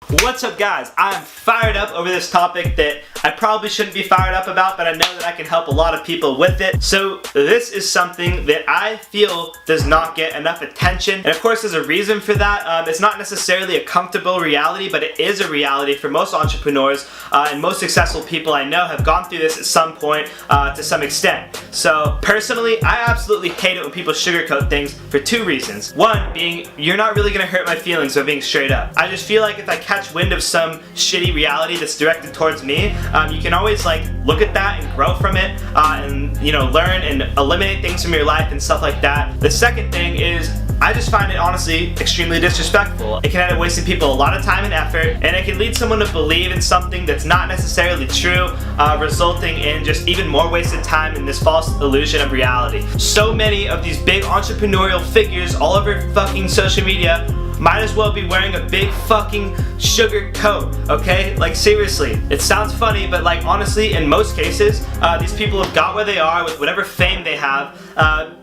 What's up, guys? I'm fired up over this topic that I probably shouldn't be fired up about, but I know that I can help a lot of people with it. So this is something that I feel does not get enough attention, and of course there's a reason for that. It's not necessarily a comfortable reality, but it is a reality for most entrepreneurs, and most successful people I know have gone through this at some point to some extent. So personally, I absolutely hate it when people sugarcoat things for two reasons. One being, you're not really gonna hurt my feelings by being straight up. I just feel like if I catch wind of some shitty reality that's directed towards me, you can always look at that and grow from it, and learn and eliminate things from your life and stuff like that. The second thing is, I just find it honestly extremely disrespectful. It can end up wasting people a lot of time and effort, and it can lead someone to believe in something that's not necessarily true, resulting in just even more wasted time in this false illusion of reality. So many of these big entrepreneurial figures all over fucking social media might as well be wearing a big fucking sugar coat, okay? Like, seriously, it sounds funny, but honestly, in most cases, these people have got where they are with whatever fame they have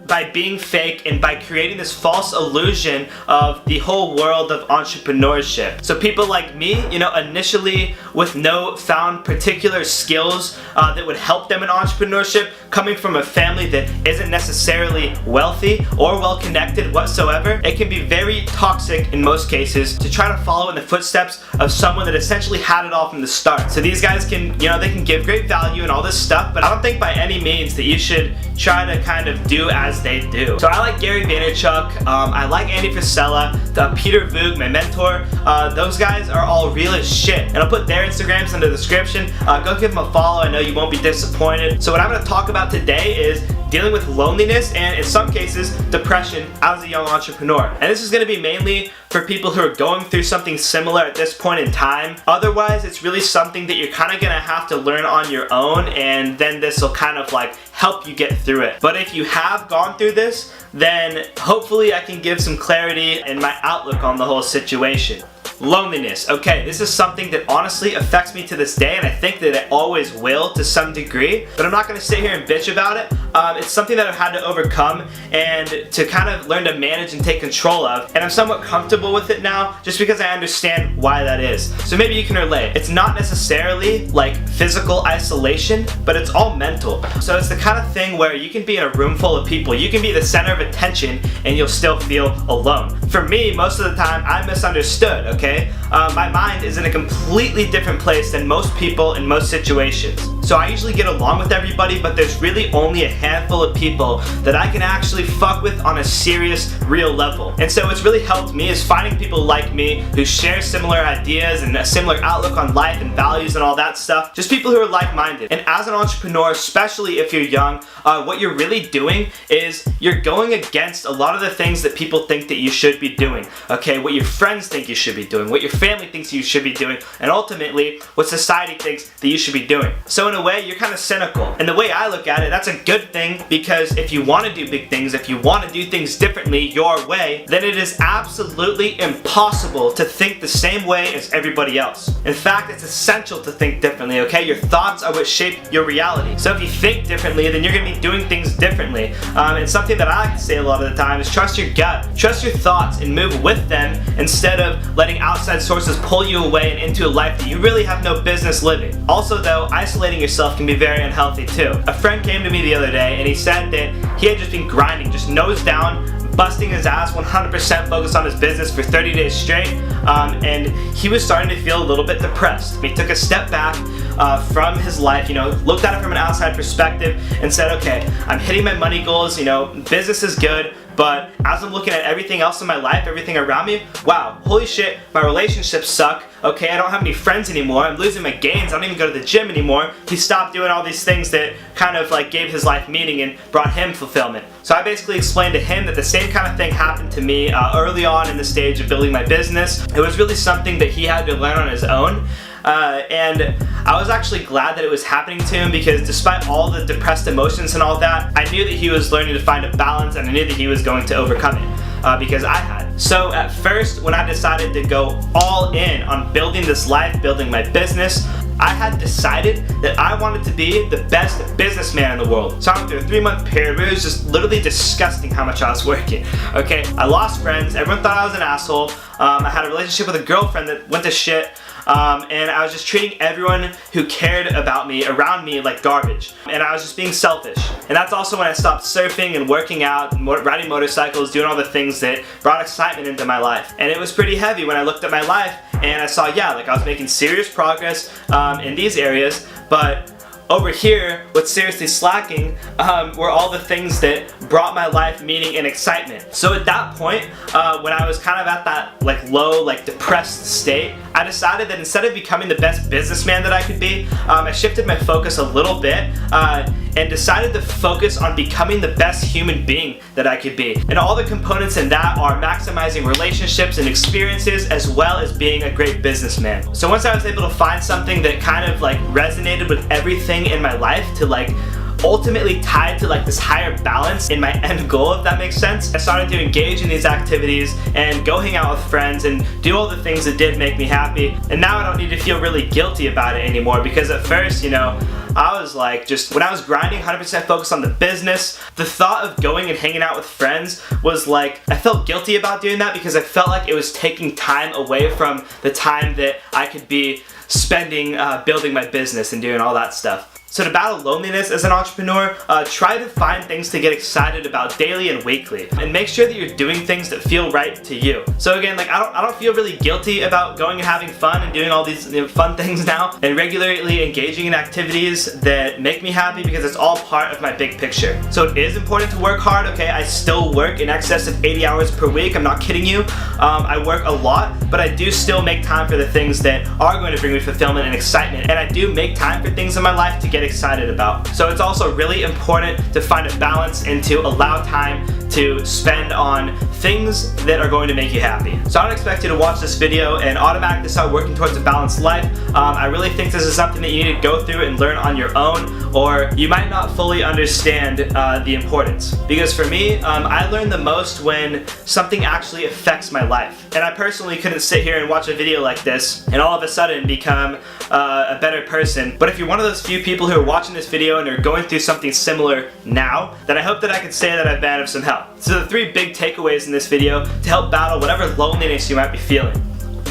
by being fake and by creating this false illusion of the whole world of entrepreneurship. So people like me, initially with no found particular skills that would help them in entrepreneurship, coming from a family that isn't necessarily wealthy or well connected whatsoever, it can be very toxic in most cases to try to follow in the footsteps of someone that essentially had it all from the start. So these guys can, they can give great value and all this stuff, but I don't think by any means that you should try to kind of do as they do. So I like Gary Vaynerchuk, I like Andy Frisella, Peter Voog, my mentor. Those guys are all real as shit, and I'll put their Instagrams in the description. Go give them a follow. I know you won't be disappointed. So what I'm going to talk about today is dealing with loneliness and, in some cases, depression as a young entrepreneur. And this is going to be mainly for people who are going through something similar at this point in time. Otherwise, it's really something that you're kind of going to have to learn on your own, and then this will kind of help you get through it. But if you have gone through this, then hopefully I can give some clarity in my outlook on the whole situation. Loneliness. Okay, this is something that honestly affects me to this day, and I think that it always will to some degree, but I'm not going to sit here and bitch about it. It's something that I've had to overcome and to kind of learn to manage and take control of, and I'm somewhat comfortable with it now just because I understand why that is. So maybe you can relate. It's not necessarily physical isolation, but it's all mental. So it's the kind of thing where you can be in a room full of people, you can be the center of attention, and you'll still feel alone. For me, most of the time, I'm misunderstood, okay? My mind is in a completely different place than most people in most situations. So I usually get along with everybody, but there's really only a handful of people that I can actually fuck with on a serious, real level. And so what's really helped me is finding people like me who share similar ideas and a similar outlook on life and values and all that stuff. Just people who are like-minded. And as an entrepreneur, especially if you're young, what you're really doing is you're going against a lot of the things that people think that you should be doing. Okay, what your friends think you should be doing, what your family thinks you should be doing, and ultimately what society thinks that you should be doing. So in a way, you're kind of cynical. And the way I look at it, that's a good thing, because if you want to do big things, if you want to do things differently your way, then it is absolutely impossible to think the same way as everybody else. In fact, it's essential to think differently, okay? Your thoughts are what shape your reality. So if you think differently, then you're going to be doing things differently. And something that I like to say a lot of the time is trust your gut, trust your thoughts, and move with them instead of letting outside sources pull you away and into a life that you really have no business living. Also though, isolating yourself can be very unhealthy too. A friend came to me the other day and he said that he had just been grinding, just nose down, busting his ass, 100% focused on his business for 30 days straight, and he was starting to feel a little bit depressed. He took a step back from his life, looked at it from an outside perspective and said, okay, I'm hitting my money goals, business is good, but as I'm looking at everything else in my life, everything around me, wow, holy shit, my relationships suck. Okay, I don't have any friends anymore. I'm losing my gains. I don't even go to the gym anymore. He stopped doing all these things that kind of gave his life meaning and brought him fulfillment. So I basically explained to him that the same kind of thing happened to me early on in the stage of building my business. It was really something that he had to learn on his own. And I was actually glad that it was happening to him, because despite all the depressed emotions and all that, I knew that he was learning to find a balance, and I knew that he was going to overcome it, because I had. So at first, when I decided to go all in on building this life, building my business, I had decided that I wanted to be the best businessman in the world. So I went through a 3-month period where it was just literally disgusting how much I was working. Okay, I lost friends, everyone thought I was an asshole. I had a relationship with a girlfriend that went to shit. And I was just treating everyone who cared about me around me like garbage. And I was just being selfish. And that's also when I stopped surfing and working out, and riding motorcycles, doing all the things that brought excitement into my life. And it was pretty heavy when I looked at my life and I saw, yeah, like I was making serious progress in these areas, but over here, what's seriously slacking were all the things that brought my life meaning and excitement. So at that point, when I was kind of at that like low, like depressed state, I decided that instead of becoming the best businessman that I could be, I shifted my focus a little bit and decided to focus on becoming the best human being that I could be. And all the components in that are maximizing relationships and experiences, as well as being a great businessman. So once I was able to find something that kind of like resonated with everything in my life to like ultimately tied to like this higher balance in my end goal, if that makes sense, I started to engage in these activities and go hang out with friends and do all the things that did make me happy. And now I don't need to feel really guilty about it anymore, because at first, you know, I was like, just when I was grinding 100% focused on the business, the thought of going and hanging out with friends was like, I felt guilty about doing that because I felt like it was taking time away from the time that I could be spending building my business and doing all that stuff. So to battle loneliness as an entrepreneur, try to find things to get excited about daily and weekly, and make sure that you're doing things that feel right to you. So again, like I don't feel really guilty about going and having fun and doing all these fun things now, and regularly engaging in activities that make me happy, because it's all part of my big picture. So it is important to work hard, okay? I still work in excess of 80 hours per week, I'm not kidding you. I work a lot, but I do still make time for the things that are going to bring me fulfillment and excitement, and I do make time for things in my life to get excited about. So it's also really important to find a balance and to allow time to spend on things that are going to make you happy. So I don't expect you to watch this video and automatically start working towards a balanced life. I really think this is something that you need to go through and learn on your own, or you might not fully understand the importance. Because for me, I learned the most when something actually affects my life. And I personally couldn't sit here and watch a video like this and all of a sudden become a better person. But if you're one of those few people who are watching this video and are going through something similar now, then I hope that I can say that I've been of some help. So the 3 big takeaways in this video to help battle whatever loneliness you might be feeling.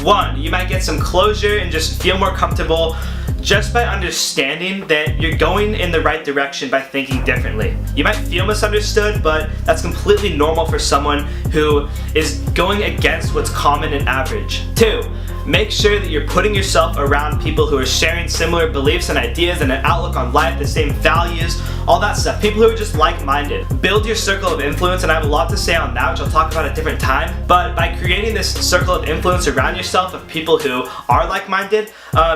1, you might get some closure and just feel more comfortable just by understanding that you're going in the right direction by thinking differently. You might feel misunderstood, but that's completely normal for someone who is going against what's common and average. 2, make sure that you're putting yourself around people who are sharing similar beliefs and ideas and an outlook on life, the same values, all that stuff. People who are just like-minded. Build your circle of influence, and I have a lot to say on that, which I'll talk about at a different time. But by creating this circle of influence around yourself of people who are like-minded,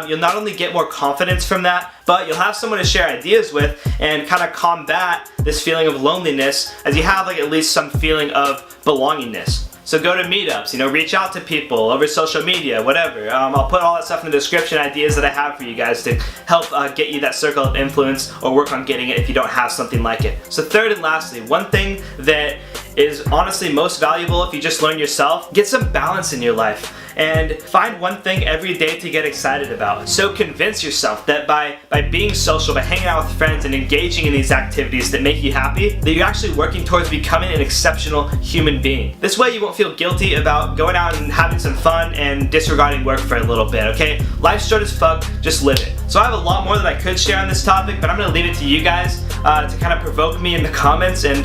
you'll not only get more confidence from that, but you'll have someone to share ideas with and kind of combat this feeling of loneliness, as you have like at least some feeling of belongingness. So go to meetups, you know, reach out to people over social media, whatever. I'll put all that stuff in the description, ideas that I have for you guys to help get you that circle of influence, or work on getting it if you don't have something like it. So 3rd and lastly, one thing that is honestly most valuable if you just learn yourself, get some balance in your life. And find one thing every day to get excited about. So convince yourself that by being social, by hanging out with friends and engaging in these activities that make you happy, that you're actually working towards becoming an exceptional human being. This way you won't feel guilty about going out and having some fun and disregarding work for a little bit, okay? Life's short as fuck, just live it. So I have a lot more that I could share on this topic, but I'm gonna leave it to you guys to kind of provoke me in the comments and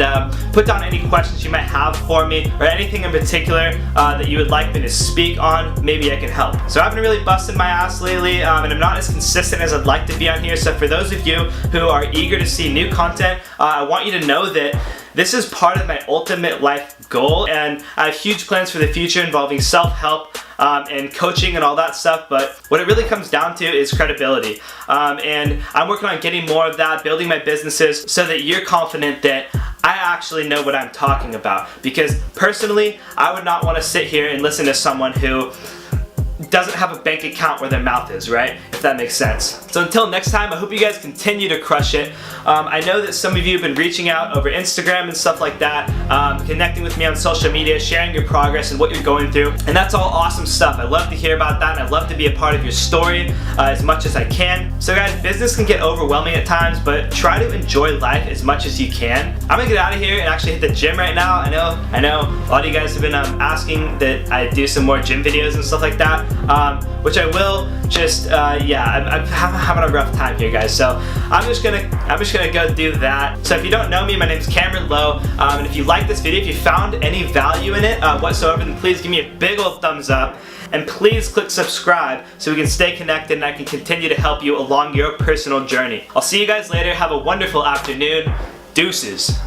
put down any questions you might have for me, or anything in particular that you would like me to speak on. Maybe I can help. So I haven't really busted my ass lately, and I'm not as consistent as I'd like to be on here. So for those of you who are eager to see new content, I want you to know that this is part of my ultimate life goal, and I have huge plans for the future involving self-help and coaching and all that stuff, but what it really comes down to is credibility. And I'm working on getting more of that, building my businesses so that you're confident that I actually know what I'm talking about. Because personally, I would not want to sit here and listen to someone who doesn't have a bank account where their mouth is, right? If that makes sense. So until next time, I hope you guys continue to crush it. I know that some of you have been reaching out over Instagram and stuff like that, connecting with me on social media, sharing your progress and what you're going through, and that's all awesome stuff. I love to hear about that, and I'd love to be a part of your story as much as I can. So guys, business can get overwhelming at times, but try to enjoy life as much as you can. I'm gonna get out of here and actually hit the gym right now. I know a lot of you guys have been asking that I do some more gym videos and stuff like that, which I will. Just yeah, I'm having a rough time here, guys. So I'm just gonna go do that. So if you don't know me, my name is Cameron Lowe, and if you like this video, if you found any value in it whatsoever, then please give me a big old thumbs up. And please click subscribe so we can stay connected and I can continue to help you along your personal journey. I'll see you guys later. Have a wonderful afternoon. Deuces.